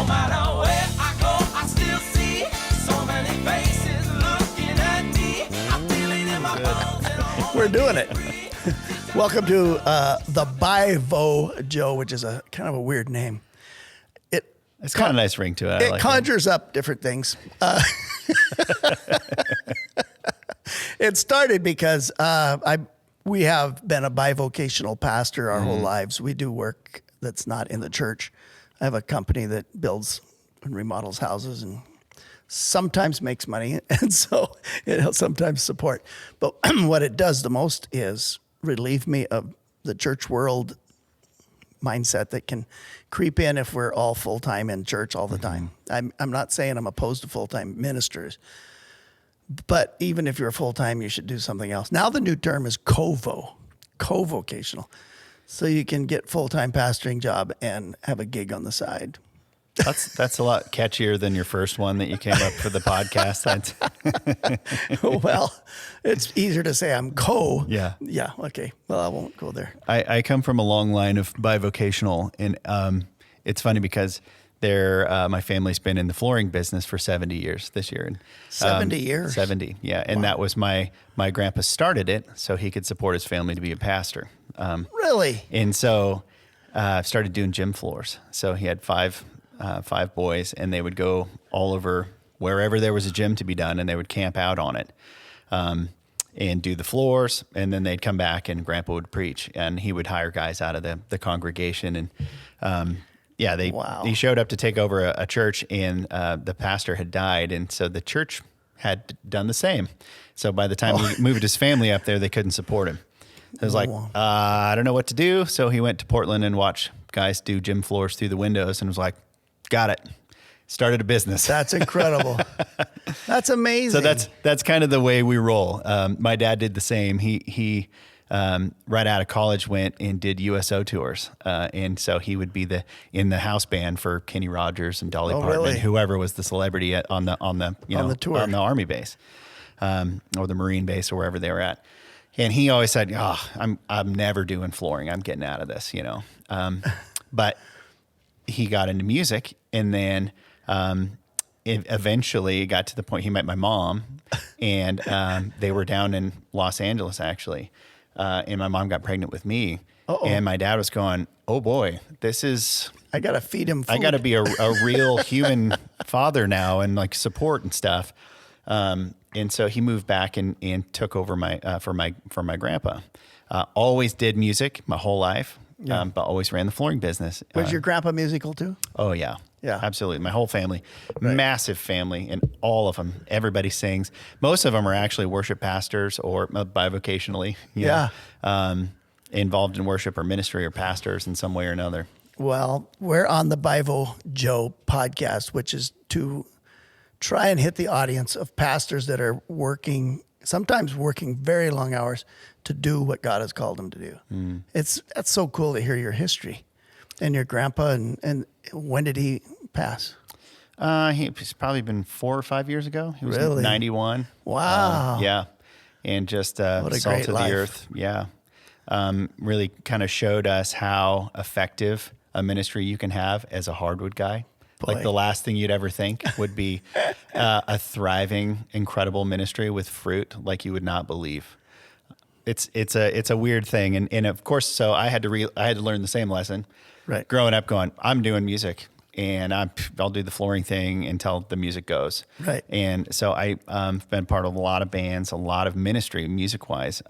No matter where I go, I still see so many faces looking at me. I feel it in my bones and all We're doing it. Welcome to the BiVo, Joe, which is a kind of a weird name. It's got a nice ring to it. It conjures up different things. It started because we have been a bivocational pastor our whole lives. We do work that's not in the church. I have a company that builds and remodels houses and sometimes makes money, and so it'll sometimes support. But what it does the most is relieve me of the church world mindset that can creep in if we're all full-time in church all the time. I'm not saying I'm opposed to full-time ministers, but even if you're full-time, you should do something else. Now the new term is co-vocational. So you can get full-time pastoring job and have a gig on the side. That's a lot catchier than your first one that you came up for the podcast. Well, it's easier to say I'm Yeah. Yeah. Okay. Well, I won't go there. I come from a long line of bivocational, and it's funny because my family's been in the flooring business for 70 years this year. And, 70 years? 70, yeah. And that was my grandpa started it so he could support his family to be a pastor. Really? And so started doing gym floors. So he had five boys, and they would go all over wherever there was a gym to be done, and they would camp out on it and do the floors, and then they'd come back and Grandpa would preach, and he would hire guys out of the congregation. And he showed up to take over a church, and the pastor had died, and so the church had done the same. So by the time he moved his family up there, they couldn't support him. It was I don't know what to do. So he went to Portland and watched guys do gym floors through the windows and was like, got it. Started a business. That's incredible. That's amazing. So that's kind of the way we roll. My dad did the same. He right out of college went and did USO tours. And so he would be in the house band for Kenny Rogers and Dolly Parton, really? whoever was the celebrity on the tour, on the Army base, or the Marine base, or wherever they were at. And he always said, I'm never doing flooring. I'm getting out of this, but he got into music, and then eventually got to the point he met my mom, and they were down in Los Angeles, actually. And my mom got pregnant with me. Uh-oh. And my dad was going, oh boy, I got to feed him food. I got to be a real human father now, and like support and stuff. And so he moved back and took over for my grandpa. Always did music my whole life, but always ran the flooring business. Was your grandpa musical too? Oh yeah. Yeah. Absolutely. My whole family, Right. Massive family, and all of them, everybody sings. Most of them are actually worship pastors or bivocationally, involved in worship or ministry or pastors in some way or another. Well, we're on the BiVo Joe podcast, which is to try and hit the audience of pastors that are sometimes working very long hours to do what God has called them to do. That's so cool to hear your history and your grandpa. And when did he pass? He's probably been 4 or 5 years ago. He was Really? 91. Wow. Yeah. And just What a salt great of life. the earth. Yeah. Really kind of showed us how effective a ministry you can have as a hardwood guy. Boy. Like the last thing you'd ever think would be a thriving, incredible ministry with fruit like you would not believe. It's a weird thing, and of course, so I had to learn the same lesson. Right. Growing up, going, I'm doing music, and I'll do the flooring thing until the music goes. Right. And so I've been part of a lot of bands, a lot of ministry, music wise.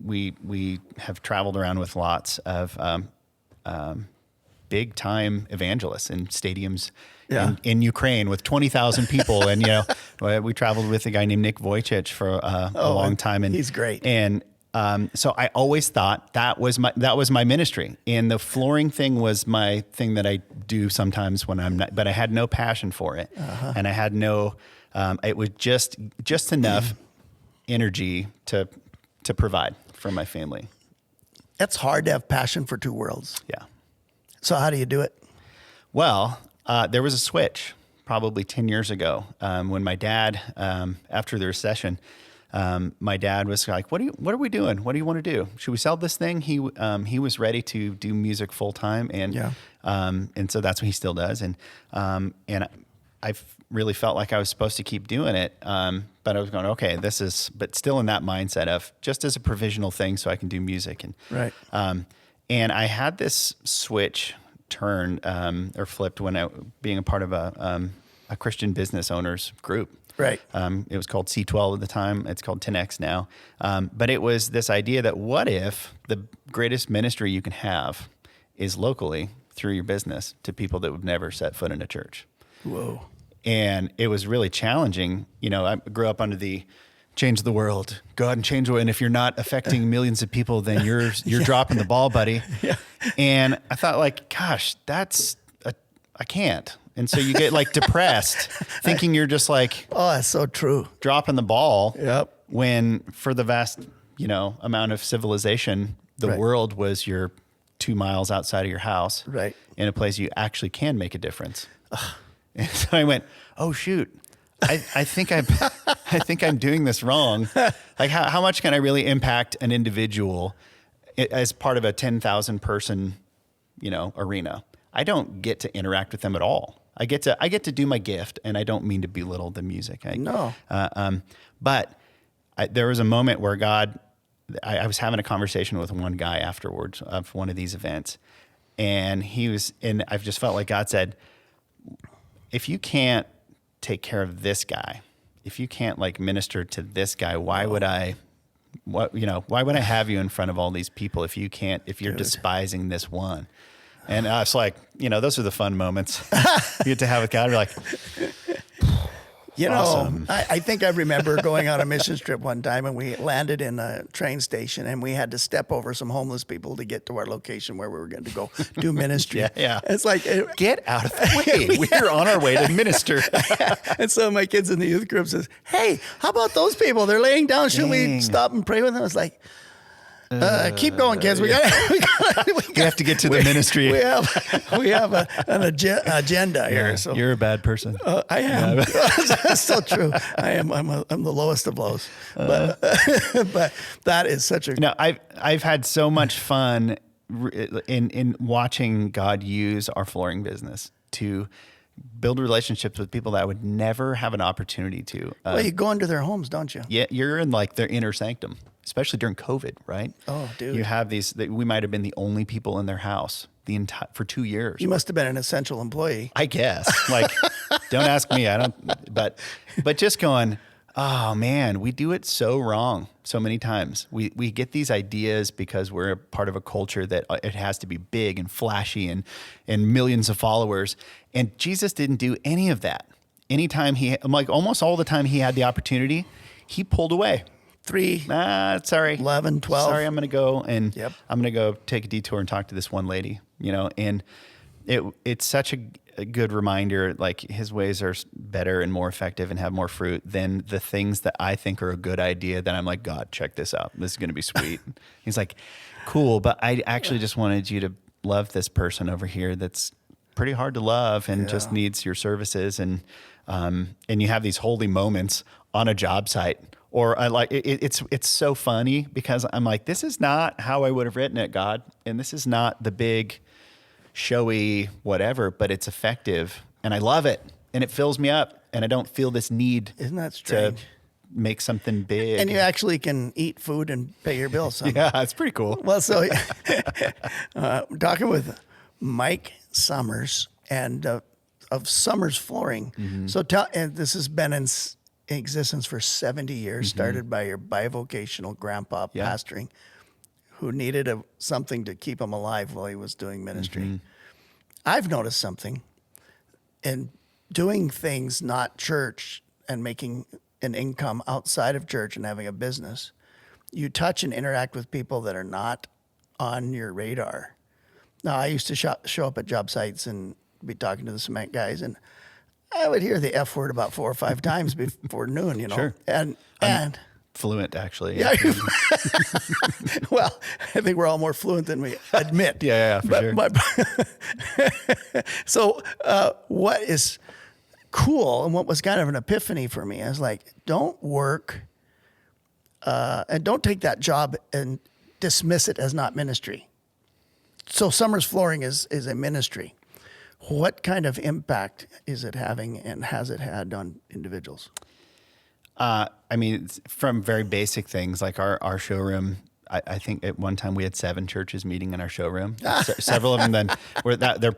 We have traveled around with lots of big time evangelists in stadiums in Ukraine with 20,000 people. And, we traveled with a guy named Nick Vujicic for a long time. And he's great. And so I always thought that was my ministry. And the flooring thing was my thing that I do sometimes when I'm not, but I had no passion for it. Uh-huh. And I had it was just enough energy to provide for my family. It's hard to have passion for two worlds. Yeah. So how do you do it? Well, there was a switch probably 10 years ago when my dad, after the recession, my dad was like, what are we doing? What do you want to do? Should we sell this thing? He was ready to do music full time. And so that's what he still does. And I really felt like I was supposed to keep doing it. But I was going, okay, but still in that mindset of just as a provisional thing so I can do music. And, Right. And I had this switch turned, or flipped when being a part of a Christian business owners group. Right. It was called C12 at the time. It's called 10X now. But it was this idea that what if the greatest ministry you can have is locally through your business to people that would never set foot in a church? Whoa. And it was really challenging. You know, I grew up under the change the world, go out and change the world. And if you're not affecting millions of people, then you're dropping the ball, buddy. Yeah. And I thought like, gosh, I can't. And so you get like depressed thinking you're just like, Oh, that's so true. dropping the ball. Yep. When for the vast, amount of civilization, the Right. world was your 2 miles outside of your house. Right. In a place you actually can make a difference. And so I went, oh shoot. I think I'm doing this wrong. Like how much can I really impact an individual as part of a 10,000 person, arena? I don't get to interact with them at all. I get to do my gift, and I don't mean to belittle the music. No. But there was a moment where I was having a conversation with one guy afterwards of one of these events, and I've just felt like God said, if you can't take care of this guy, if you can't like minister to this guy, why would I have you in front of all these people if you're despising this one? And I was like, those are the fun moments you get to have with God. You're like, awesome. I think I remember going on a mission trip one time, and we landed in a train station, and we had to step over some homeless people to get to our location where we were going to go do ministry. Yeah. It's like, get out of the way. We're on our way to minister. And so my kids in the youth group says, hey, how about those people? They're laying down. Should we stop and pray with them? I was like, keep going, kids. We have to get to the ministry. We have an agenda here. So you're a bad person. I am. That's so true. I am. I'm the lowest of lows. But that is such a. No, I've had so much fun in watching God use our flooring business to build relationships with people that I would never have an opportunity to. Well, you go into their homes, don't you? Yeah, you're in like their inner sanctum, especially during COVID, right? Oh, dude. You have we might have been the only people in their house for 2 years. You must have been an essential employee. I guess. Like, don't ask me. But just going, oh man, we do it so wrong so many times. We get these ideas because we're a part of a culture that it has to be big and flashy and millions of followers. And Jesus didn't do any of that. Anytime almost all the time he had the opportunity, he pulled away. 3, sorry. 11, 12. Sorry, I'm going to go and Yep. I'm going to go take a detour and talk to this one lady, and it's such a good reminder, like his ways are better and more effective and have more fruit than the things that I think are a good idea that I'm like, God, check this out. This is going to be sweet. He's like, cool. But I actually just wanted you to love this person over here that's pretty hard to love and just needs your services. And you have these holy moments on a job site. Or I like it's so funny because I'm like, this is not how I would have written it, God. And this is not the big showy whatever, but it's effective and I love it and it fills me up and I don't feel this need Isn't that strange? to make something big. And you actually can eat food and pay your bills. Yeah, it's pretty cool. Well, so talking with Mike Summers and of Summers Flooring. Mm-hmm. So and this has been in existence for 70 years, started by your bivocational grandpa pastoring, who needed something to keep him alive while he was doing ministry. I've noticed something in doing things not church and making an income outside of church and having a business. You touch and interact with people that are not on your radar. Now, I used to show up at job sites and be talking to the cement guys, and I would hear the F word about 4 or 5 times before noon, Sure. And Fluent, actually. yeah. Well, I think we're all more fluent than we admit. Yeah, for sure. So what is cool and what was kind of an epiphany for me, I was like, don't work and don't take that job and dismiss it as not ministry. So Summers Flooring is a ministry. What kind of impact is it having, and has it had on individuals? I mean, it's from very basic things like our showroom. I think at one time we had 7 churches meeting in our showroom. Several of them then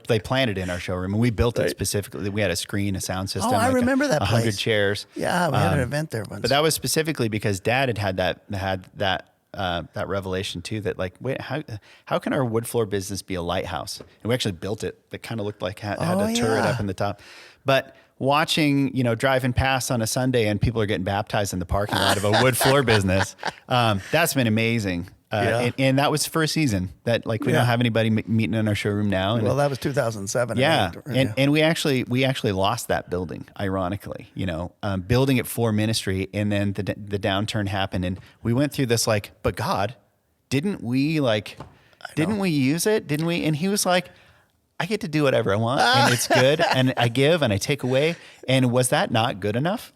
they planted in our showroom, and we built it specifically. We had a screen, a sound system. I remember that 100 place. chairs. Yeah, we had an event there once. But that was specifically because Dad had that revelation too. That like, wait, how can our wood floor business be a lighthouse? And we actually built it. That kind of looked like had a turret up in the top, but. Watching, driving past on a Sunday and people are getting baptized in the parking lot of a wood floor business. That's been amazing. And that was for a season that we don't have anybody meeting in our showroom now. And, well, that was 2007. Yeah. And we actually lost that building, ironically, building it for ministry. And then the downturn happened and we went through this but God, didn't we use it? Didn't we? And he was like, I get to do whatever I want and it's good and I give and I take away. And was that not good enough?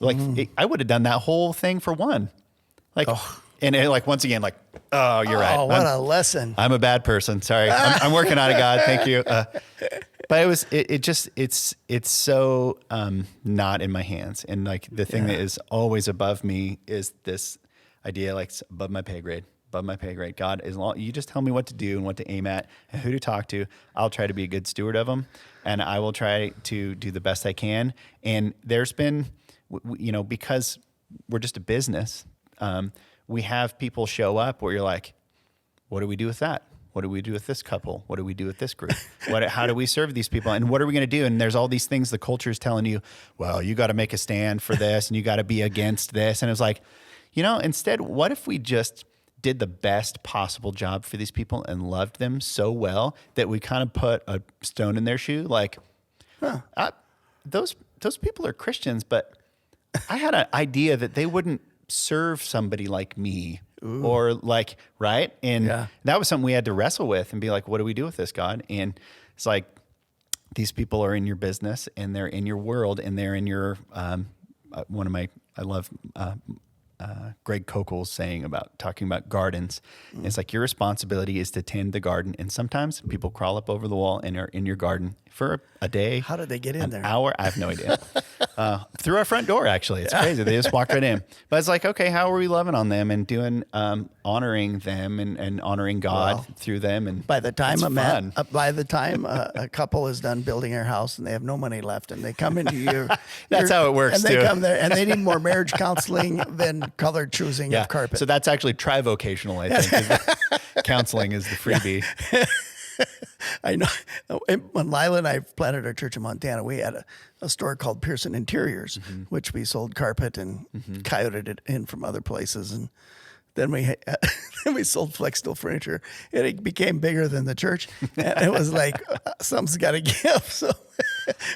I would have done that whole thing for one. And once again, oh, you're right. Oh, what a lesson. I'm a bad person. Sorry. I'm working on it, God. Thank you. But it's so not in my hands. And the thing that is always above me is this idea, it's above my pay grade. Above my pay grade. God, as long you just tell me what to do and what to aim at and who to talk to, I'll try to be a good steward of them, and I will try to do the best I can. And there's been, because we're just a business, we have people show up where you're like, what do we do with that? What do we do with this couple? What do we do with this group? How do we serve these people? And what are we going to do? And there's all these things the culture is telling you, well, you got to make a stand for this and you got to be against this. And it's like, instead, what if we just did the best possible job for these people and loved them so well that we kind of put a stone in their shoe? Those people are Christians, but I had an idea that they wouldn't serve somebody like me. Ooh. Or right. And that was something we had to wrestle with and be like, what do we do with this, God? And it's these people are in your business and they're in your world and they're in your, I love, Greg Kokel's saying talking about gardens. Mm. It's your responsibility is to tend the garden. And sometimes people crawl up over the wall and are in your garden for a day. How did they get in there? An hour? I have no idea. Through our front door, actually. It's crazy. They just walked right in. But it's okay, how are we loving on them and doing, honoring them and honoring God through them? And by the time a couple is done building their house and they have no money left and they come into you. That's how it works, and they come there and they need more marriage counseling than color choosing of carpet. So that's actually tri-vocational, I think. Counseling is the freebie. I know. When Lila and I planted our church in Montana, we had a store called Pearson Interiors, which we sold carpet and coyoted it in from other places. And then we sold Flexsteel furniture. And it became bigger than the church. And it was something's got to give. So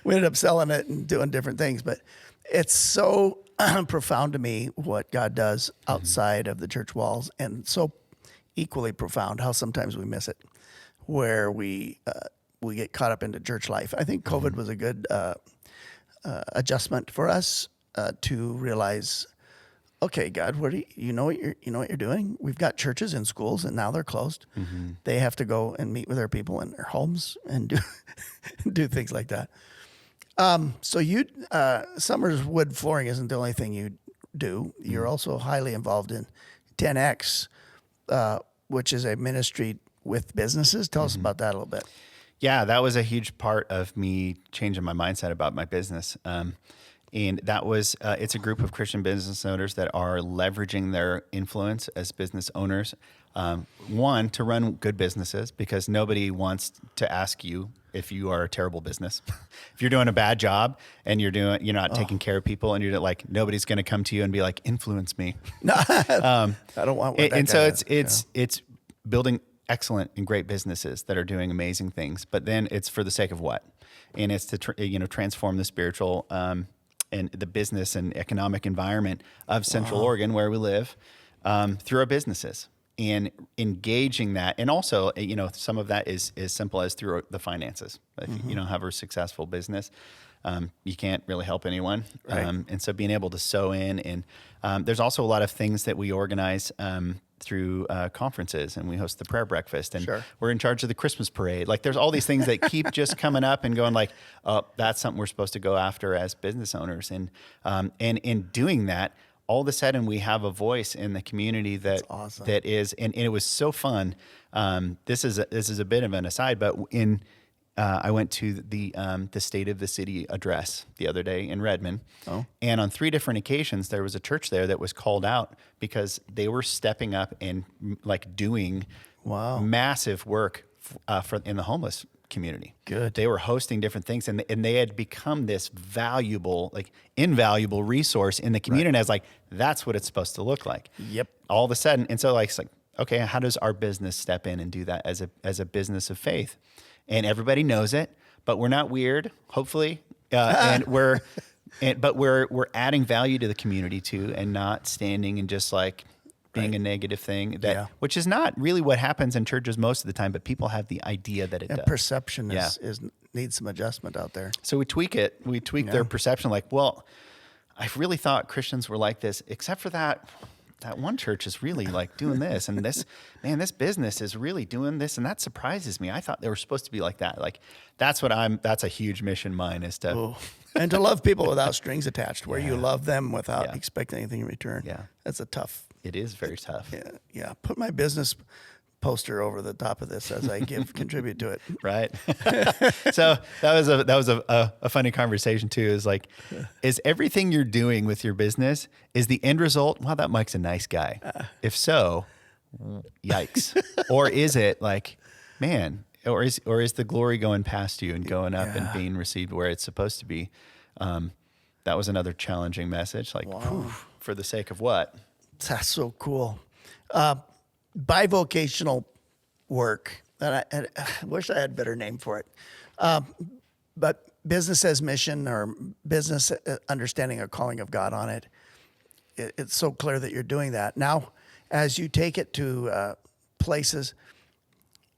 we ended up selling it and doing different things. But it's so profound to me what God does outside of the church walls, and so equally profound how sometimes we miss it, where we get caught up into church life. I think COVID was a good adjustment for us to realize, okay, God, what you know what you're doing? We've got churches and schools, and now they're closed. Mm-hmm. They have to go and meet with their people in their homes and do things like that. So Summers Wood Flooring isn't the only thing you do. You're also highly involved in 10X, which is a ministry with businesses. Tell us about that a little bit. Yeah, that was a huge part of me changing my mindset about my business. And that was, it's a group of Christian business owners that are leveraging their influence as business owners. One, to run good businesses, because nobody wants to ask you if you are a terrible business. If you're doing a bad job and you're not taking care of people, and you're nobody's going to come to you and be like, influence me. No, I don't want what that and so does. it's building excellent and great businesses that are doing amazing things, but then it's for the sake of what? And it's to transform the spiritual and the business and economic environment of Central Oregon, where we live, through our businesses. and engaging that. And also, some of that is as simple as through the finances. If you don't have a successful business, you can't really help anyone. Right. And so being able to sew in, and there's also a lot of things that we organize through conferences, and we host the prayer breakfast, and Sure. we're in charge of the Christmas parade. Like there's all these things that keep just coming up and going like, oh, that's something we're supposed to go after as business owners. And in doing that, all of a sudden we have a voice in the community that awesome. that is, and it was so fun. This is a bit of an aside, but I went to the State of the City address the other day in Redmond, and on 3 different occasions there was a church there that was called out because they were stepping up and like doing massive work in the homeless community. Good. They were hosting different things, and they had become this valuable, like invaluable resource in the community. And I was like, that's what it's supposed to look like. Yep. All of a sudden, and so it's like, okay, how does our business step in and do that as a business of faith? And everybody knows it, but we're not weird, hopefully, and we're adding value to the community too, and not standing and just like being a negative thing which is not really what happens in churches most of the time, but people have the idea that it does. Perception is needs some adjustment out there. So we tweak it. We tweak their perception. Like, well, I really thought Christians were like this, except for that one church is really like doing this, and this business is really doing this, and that surprises me. I thought they were supposed to be like that. Like that's a huge mission mine is to and to love people without strings attached, where you love them without expecting anything in return. Yeah. That's a tough. It is very tough. Yeah. Put my business poster over the top of this as I contribute to it. Right. So that was a funny conversation too. Is like, is everything you're doing with your business, is the end result, wow, that Mike's a nice guy. If so, yikes. Or is it like, man, or is the glory going past you and going up and being received where it's supposed to be? That was another challenging message. Like, for the sake of what? That's so cool. Bivocational work. And I wish I had a better name for it. But business as mission, or business understanding a calling of God on it. It's so clear that you're doing that. Now, as you take it to places,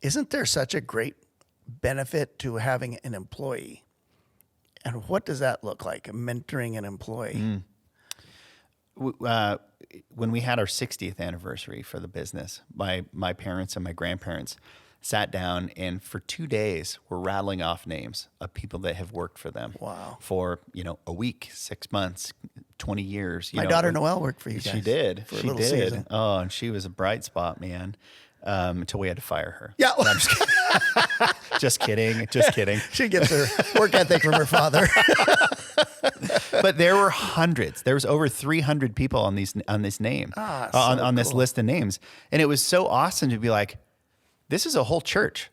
isn't there such a great benefit to having an employee? And what does that look like, mentoring an employee? When we had our 60th anniversary for the business, my parents and my grandparents sat down, and for 2 days were rattling off names of people that have worked for them. Wow. For a week, 6 months, 20 years. My daughter Noelle worked for you guys. She did. For a little season. Oh, and she was a bright spot, man. Until we had to fire her. Yeah. No, I'm just kidding. Just kidding. She gets her work ethic from her father. But there were hundreds. There was over 300 people on this name, on this list of names, and it was so awesome to be like, this is a whole church.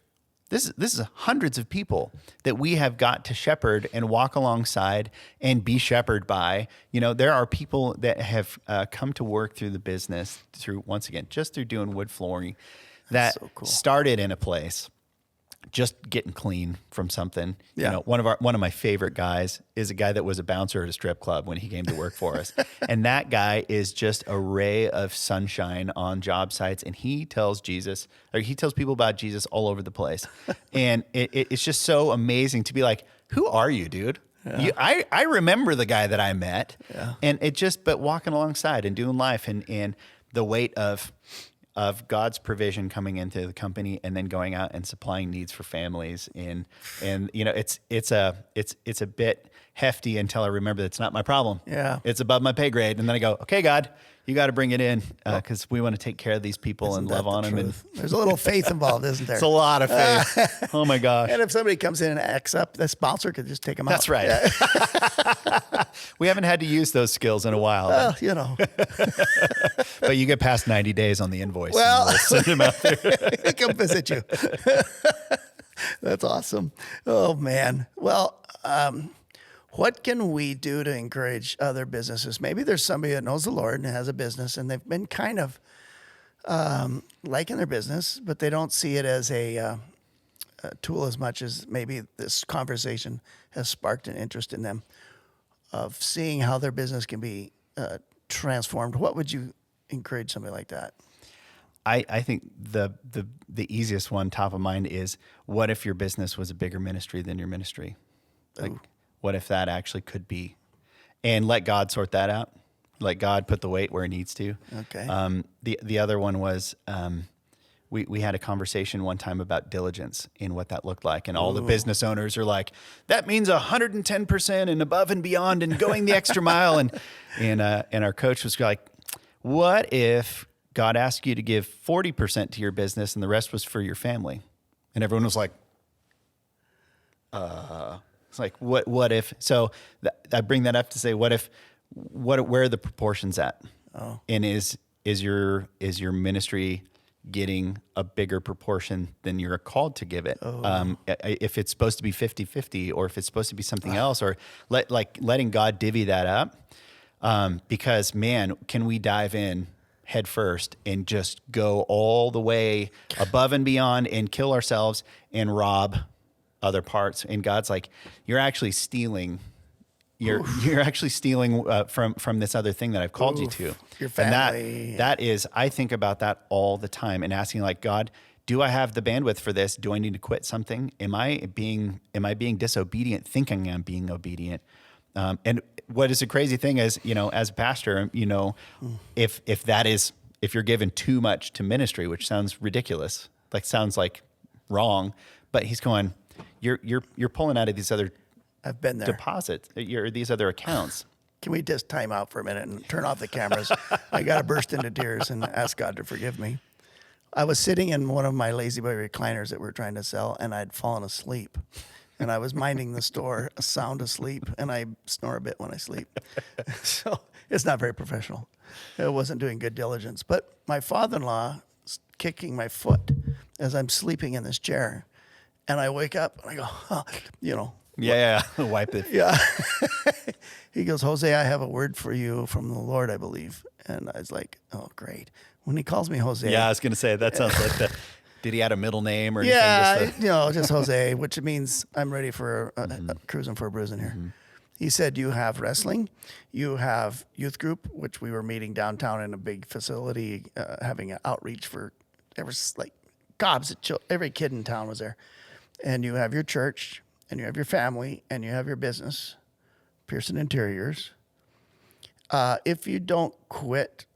This is hundreds of people that we have got to shepherd and walk alongside and be shepherded by. There are people that have come to work through the business once again, just through doing wood flooring, that so cool. started in a place, just getting clean from something. Yeah. One of my favorite guys is a guy that was a bouncer at a strip club when he came to work for us. And that guy is just a ray of sunshine on job sites. And he tells people about Jesus all over the place. And it's just so amazing to be like, who are you, dude? Yeah. I remember the guy that I met. Yeah. And but walking alongside and doing life and the weight of God's provision coming into the company, and then going out and supplying needs for families. And it's a bit hefty until I remember that's not my problem. Yeah. It's above my pay grade. And then I go, okay, God, you got to bring it in, because we want to take care of these people and love on them. And there's a little faith involved, isn't there? it's a lot of faith. Oh my gosh. And if somebody comes in and acts up, the sponsor could just take them out. That's right. We haven't had to use those skills in a while. Well, But you get past 90 days on the invoice. Well, and we'll send them out there. come visit you. That's awesome. Oh man. Well, what can we do to encourage other businesses? Maybe there's somebody that knows the Lord and has a business, and they've been kind of liking their business, but they don't see it as a tool as much as maybe this conversation has sparked an interest in them of seeing how their business can be transformed. What would you encourage somebody like that? I think the easiest one top of mind is, what if your business was a bigger ministry than your ministry? Like, what if that actually could be? And let God sort that out. Let God put the weight where it needs to. Okay. The other one was, we had a conversation one time about diligence and what that looked like. And all the business owners are like, that means 110% and above and beyond and going the extra mile. And our coach was like, what if God asked you to give 40% to your business and the rest was for your family? And everyone was like, it's like, what if? So I bring that up to say, where are the proportions at? Oh. And is your ministry getting a bigger proportion than you're called to give it? Oh. If it's supposed to be 50-50, or if it's supposed to be something else, or letting God divvy that up. Because man, can we dive in head first and just go all the way above and beyond and kill ourselves and rob other parts? And God's like, you're actually stealing. You're actually stealing from this other thing that I've called you to. Your family. And that is, I think about that all the time and asking, like, God, do I have the bandwidth for this? Do I need to quit something? Am I being disobedient, thinking I'm being obedient? And what is a crazy thing is, as a pastor, if you're given too much to ministry, which sounds ridiculous, sounds like wrong, but he's going, you're pulling out of these other I've been there. deposits, these other accounts. Can we just time out for a minute and turn off the cameras? I got to burst into tears and ask God to forgive me. I was sitting in one of my lazy boy recliners that we're trying to sell, and I'd fallen asleep. And I was minding the store, sound asleep, and I snore a bit when I sleep. So it's not very professional. I wasn't doing good diligence. But my father-in-law is kicking my foot as I'm sleeping in this chair. And I wake up and I go, Yeah, wipe it. Yeah. He goes, Jose, I have a word for you from the Lord, I believe. And I was like, oh, great. When he calls me Jose. Yeah, I was going to say, that sounds like that. Did he add a middle name or anything? Yeah, just Jose, which means I'm ready for cruising for a bruising here. Mm-hmm. He said, you have wrestling, you have youth group, which we were meeting downtown in a big facility, having an outreach for, there was like gobs of children, every kid in town was there. And you have your church, and you have your family, and you have your business, Pearson Interiors. If you don't quit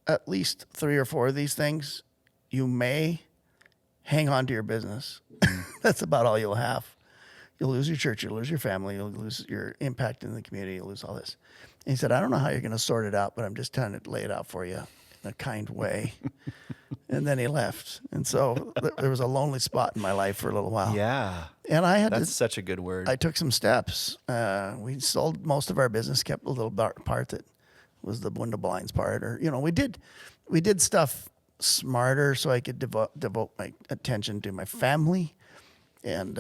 at least 3 or 4 of these things, you may hang on to your business. That's about all you'll have. You'll lose your church, you'll lose your family, you'll lose your impact in the community, you'll lose all this. And he said, I don't know how you're going to sort it out, but I'm just trying to lay it out for you in a kind way. And then he left. And so there was a lonely spot in my life for a little while. Yeah. And that's such a good word. I took some steps. We sold most of our business, kept a little part that was the window blinds part. Or, we did stuff smarter so I could devote my attention to my family and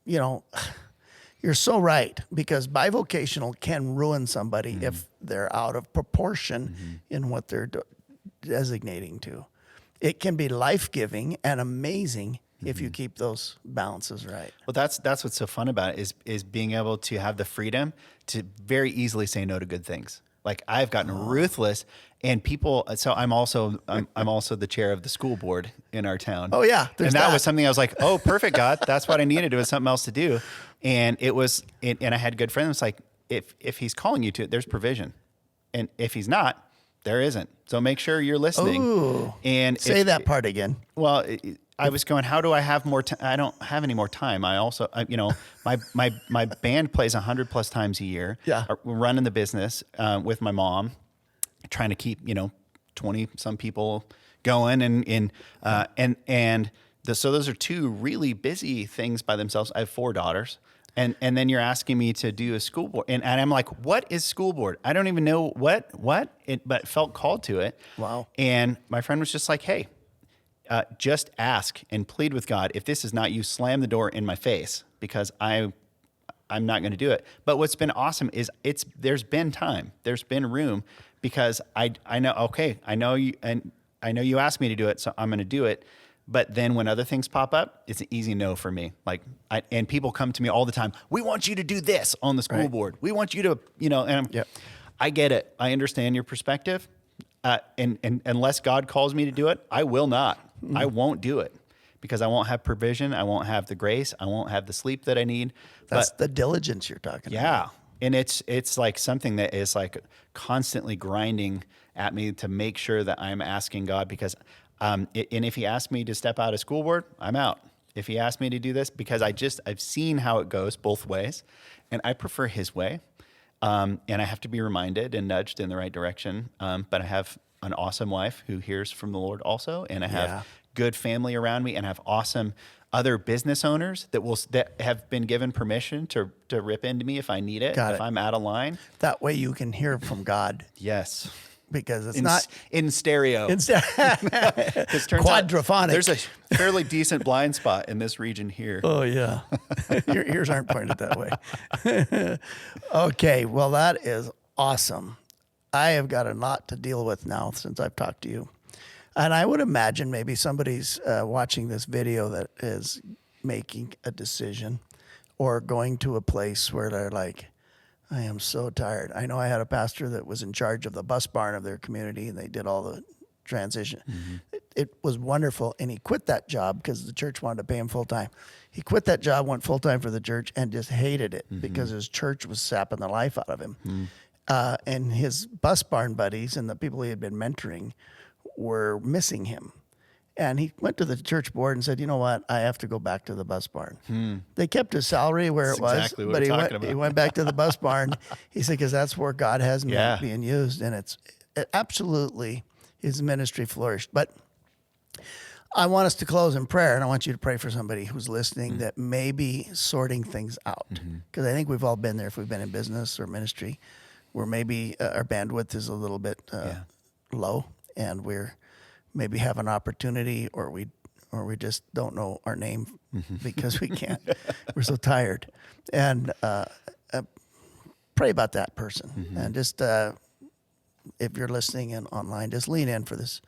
you're so right, because bivocational can ruin somebody if they're out of proportion in what they're designating to. It can be life-giving and amazing if you keep those balances right. Well, that's what's so fun about it is being able to have the freedom to very easily say no to good things. Like, I've gotten ruthless, and people. So I'm also the chair of the school board in our town. Oh yeah, and that was something I was like, oh, perfect, God, that's what I needed. It was something else to do, and it was. And I had good friends. It's like, if he's calling you to it, there's provision, and if he's not, there isn't. So make sure you're listening. Ooh, and say that part again. Well, I was going, how do I have more time? I don't have any more time. I also, my band plays 100+ times a year. Yeah. We're running the business with my mom, trying to keep, 20 some people going. So those are 2 really busy things by themselves. I have 4 daughters. And then you're asking me to do a school board. And I'm like, what is school board? I don't even know what, but felt called to it. Wow. And my friend was just like, hey, just ask and plead with God. If this is not you, slam the door in my face, because I'm not going to do it. But what's been awesome is there's been time, there's been room, because I know you asked me to do it, so I'm going to do it. But then when other things pop up, it's an easy no for me. And people come to me all the time. We want you to do this on the school board. We want you to, I get it. I understand your perspective. and unless God calls me to do it, I will not. I won't do it because I won't have provision. I won't have the grace. I won't have the sleep that I need. That's the diligence you're talking about. Yeah. And it's like something that is like constantly grinding at me to make sure that I'm asking God because, and if he asks me to step out of school board, I'm out. If he asks me to do this, because I've seen how it goes both ways and I prefer his way. And I have to be reminded and nudged in the right direction. But I have an awesome wife who hears from the Lord also. And I have good family around me and I have awesome other business owners that have been given permission to rip into me if I need it, if I'm out of line. That way you can hear from God. Yes. Because it's not in stereo. Quadraphonic. There's a fairly decent blind spot in this region here. Oh, yeah. Your ears aren't pointed that way. Okay. Well, that is awesome. I have got a lot to deal with now since I've talked to you. And I would imagine maybe somebody's watching this video that is making a decision or going to a place where they're like, I am so tired. I know I had a pastor that was in charge of the bus barn of their community, and they did all the transition. Mm-hmm. It was wonderful, and he quit that job because the church wanted to pay him full time. He quit that job, went full time for the church, and just hated it because his church was sapping the life out of him. And his bus barn buddies and the people he had been mentoring were missing him. And he went to the church board and said, you know what, I have to go back to the bus barn. They kept his salary where it was, exactly what but he went back to the bus barn. He said, because that's where God has me being used. And it absolutely, his ministry flourished. But I want us to close in prayer, and I want you to pray for somebody who's listening that may be sorting things out. Because I think we've all been there if we've been in business or ministry, where maybe our bandwidth is a little bit low, and we're maybe have an opportunity, or we just don't know our name because we can't. We're so tired. And pray about that person. And just if you're listening in online, just lean in for this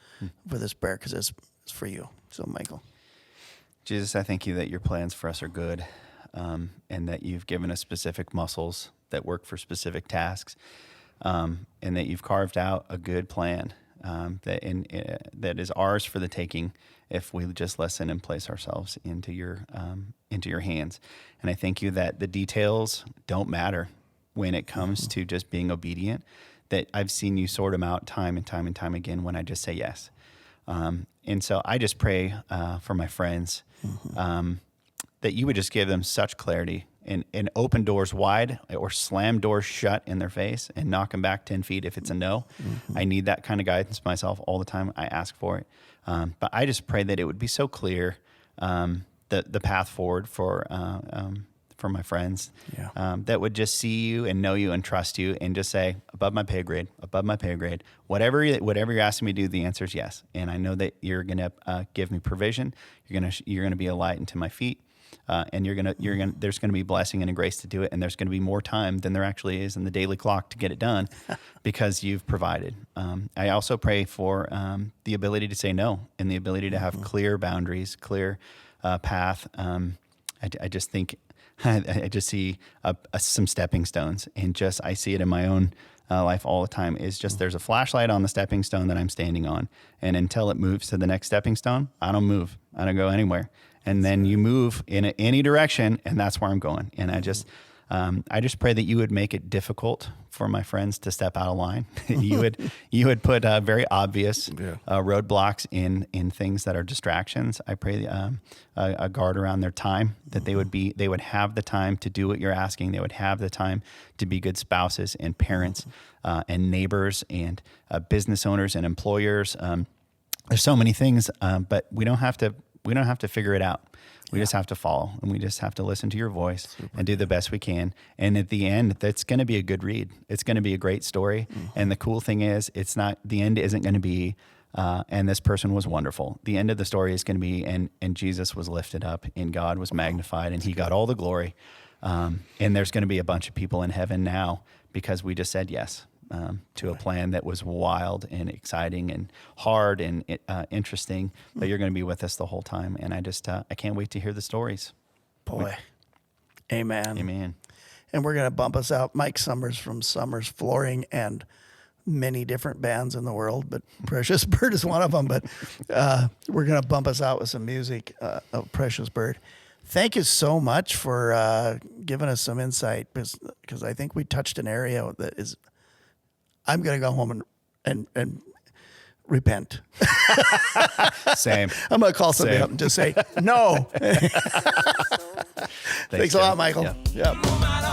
prayer because it's for you. So, Michael. Jesus, I thank you that your plans for us are good, and that you've given us specific muscles that work for specific tasks, and that you've carved out a good plan that is ours for the taking if we just listen and place ourselves into your hands. And I thank you that the details don't matter when it comes to just being obedient, that I've seen you sort them out time and time and time again when I just say yes. And so I just pray for my friends that you would just give them such clarity and open doors wide or slam doors shut in their face and knock them back 10 feet if it's a no. I need that kind of guidance myself all the time. I ask for it. But I just pray that it would be so clear, the path forward for my friends that would just see you and know you and trust you and just say, above my pay grade, whatever you're asking me to do, the answer is yes. And I know that you're going to give me provision. You're going to be a light into my feet. And there's going to be blessing and a grace to do it. And there's going to be more time than there actually is in the daily clock to get it done because you've provided. I also pray for the ability to say no and the ability to have clear boundaries, clear path. I just think, I just see some stepping stones, and I see it in my own life all the time. Is just there's a flashlight on the stepping stone that I'm standing on, and until it moves to the next stepping stone, I don't move. I don't go anywhere. And then you move in any direction, and that's where I'm going. And I just pray that you would make it difficult for my friends to step out of line. you would put very obvious roadblocks in things that are distractions. I pray a guard around their time, that they would have the time to do what you're asking. They would have the time to be good spouses and parents and neighbors and business owners and employers. There's so many things, but we don't have to figure it out. We just have to follow, and we just have to listen to your voice and do the best we can. And at the end, that's going to be a good read. It's going to be a great story. And the cool thing is, the end isn't going to be, and this person was wonderful. The end of the story is going to be, and Jesus was lifted up, and God was magnified, and he got all the glory. And there's going to be a bunch of people in heaven now because we just said yes. To a plan that was wild and exciting and hard and interesting, but you're going to be with us the whole time. And I can't wait to hear the stories. Boy. Amen. Amen. And we're going to bump us out. Mike Summers from Summers Flooring and many different bands in the world, but Precious Bird is one of them. But we're going to bump us out with some music of Precious Bird. Thank you so much for giving us some insight, because I think we touched an area that is, I'm going to go home and repent. Same. I'm going to call somebody Same. up and just say, no. Thanks a lot, Michael. Yeah. Yeah. No matter